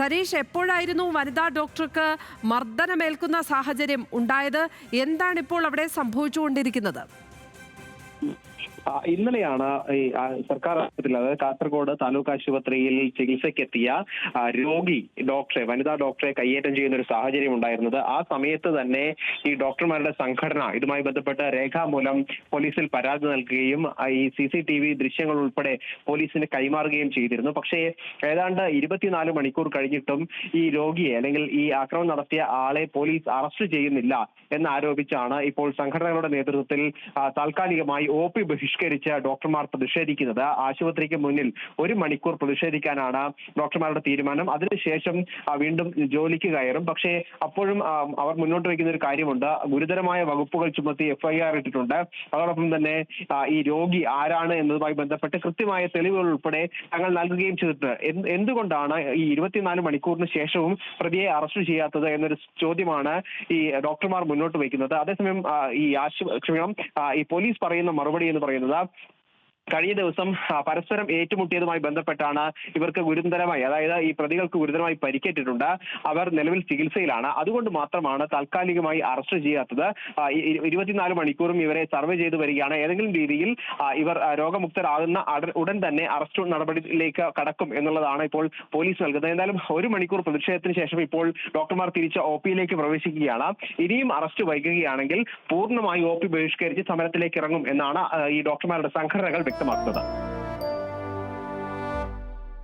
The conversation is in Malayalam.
സരീഷ്, എപ്പോഴായിരുന്നു വനിതാ ഡോക്ടർക്ക് മർദ്ദനമേൽക്കുന്ന സാഹചര്യം ഉണ്ടായത്? എന്താണിപ്പോൾ അവിടെ സംഭവിച്ചുകൊണ്ടിരിക്കുന്നത്? ഇന്നലെയാണ് ഈ സർക്കാർ ആശുപത്രിയിൽ, അതായത് കാസർഗോഡ് താലൂക്ക് ആശുപത്രിയിൽ ചികിത്സയ്ക്കെത്തിയ വനിതാ ഡോക്ടറെ കയ്യേറ്റം ചെയ്യുന്ന ഒരു സാഹചര്യം ഉണ്ടായിരുന്നത്. ആ സമയത്ത് തന്നെ ഈ ഡോക്ടർമാരുടെ സംഘടന ഇതുമായി ബന്ധപ്പെട്ട് രേഖാമൂലം പോലീസിൽ പരാതി നൽകുകയും ഈ CCTV ദൃശ്യങ്ങൾ ഉൾപ്പെടെ പോലീസിന് കൈമാറുകയും ചെയ്തിരുന്നു. പക്ഷേ ഏതാണ്ട് 24 മണിക്കൂർ കഴിഞ്ഞിട്ടും ഈ രോഗിയെ, അല്ലെങ്കിൽ ഈ ആക്രമണം നടത്തിയ ആളെ പോലീസ് അറസ്റ്റ് ചെയ്യുന്നില്ല എന്നാരോപിച്ചാണ് ഇപ്പോൾ സംഘടനകളുടെ നേതൃത്വത്തിൽ താൽക്കാലികമായി OP ബഹിഷ്കരിച്ച് ഡോക്ടർമാർ പ്രതിഷേധിക്കുന്നത്. ആശുപത്രിക്ക് മുന്നിൽ 1 മണിക്കൂർ പ്രതിഷേധിക്കാനാണ് ഡോക്ടർമാരുടെ തീരുമാനം. അതിനുശേഷം വീണ്ടും ജോലിക്ക് കയറും. പക്ഷേ അപ്പോഴും അവർ മുന്നോട്ട് വയ്ക്കുന്ന ഒരു കാര്യമുണ്ട്. ഗുരുതരമായ വകുപ്പുകൾ ചുമത്തി FIR ഇട്ടിട്ടുണ്ട്. അതോടൊപ്പം തന്നെ ഈ രോഗി ആരാണ് എന്നതുമായി ബന്ധപ്പെട്ട് കൃത്യമായ തെളിവുകൾ ഉൾപ്പെടെ തങ്ങൾ നൽകുകയും ചെയ്തിട്ടുണ്ട്. എന്തുകൊണ്ടാണ് ഈ 24 മണിക്കൂറിന് ശേഷവും പ്രതിയെ അറസ്റ്റ് ചെയ്യാത്തത് എന്നൊരു ചോദ്യമാണ് ഈ ഡോക്ടർമാർ മുന്നോട്ട് വയ്ക്കുന്നത്. അതേസമയം ഈ പോലീസ് പറയുന്ന മറുപടി എന്ന് പറയുന്നത്, കഴിഞ്ഞ ദിവസം പരസ്പരം ഏറ്റുമുട്ടിയതുമായി ബന്ധപ്പെട്ടാണ് ഇവർക്ക് ഗുരുതരമായി, അതായത് ഈ പ്രതികൾക്ക് ഗുരുതരമായി പരിക്കേറ്റിട്ടുണ്ട്. അവർ നിലവിൽ ചികിത്സയിലാണ്. അതുകൊണ്ട് മാത്രമാണ് താൽക്കാലികമായി അറസ്റ്റ് ചെയ്യാത്തത്. 24 മണിക്കൂറും ഇവരെ സർവേ ചെയ്തു വരികയാണ്. ഏതെങ്കിലും രീതിയിൽ ഇവർ രോഗമുക്തരാകുന്ന ഉടൻ തന്നെ അറസ്റ്റ് നടപടിയിലേക്ക് കടക്കും എന്നുള്ളതാണ് ഇപ്പോൾ പോലീസ് നൽകുന്നത്. എന്തായാലും 1 മണിക്കൂർ പ്രതിഷേധത്തിന് ശേഷം ഇപ്പോൾ ഡോക്ടർമാർ തിരിച്ച് OPയിലേക്ക് പ്രവേശിക്കുകയാണ്. ഇനിയും അറസ്റ്റ് വൈകുകയാണെങ്കിൽ പൂർണ്ണമായി OP ബഹിഷ്കരിച്ച് സമരത്തിലേക്ക് ഇറങ്ങും എന്നാണ് ഈ ഡോക്ടർമാരുടെ സംഘടനകൾ വ്യക്തമാക്കുന്നത്.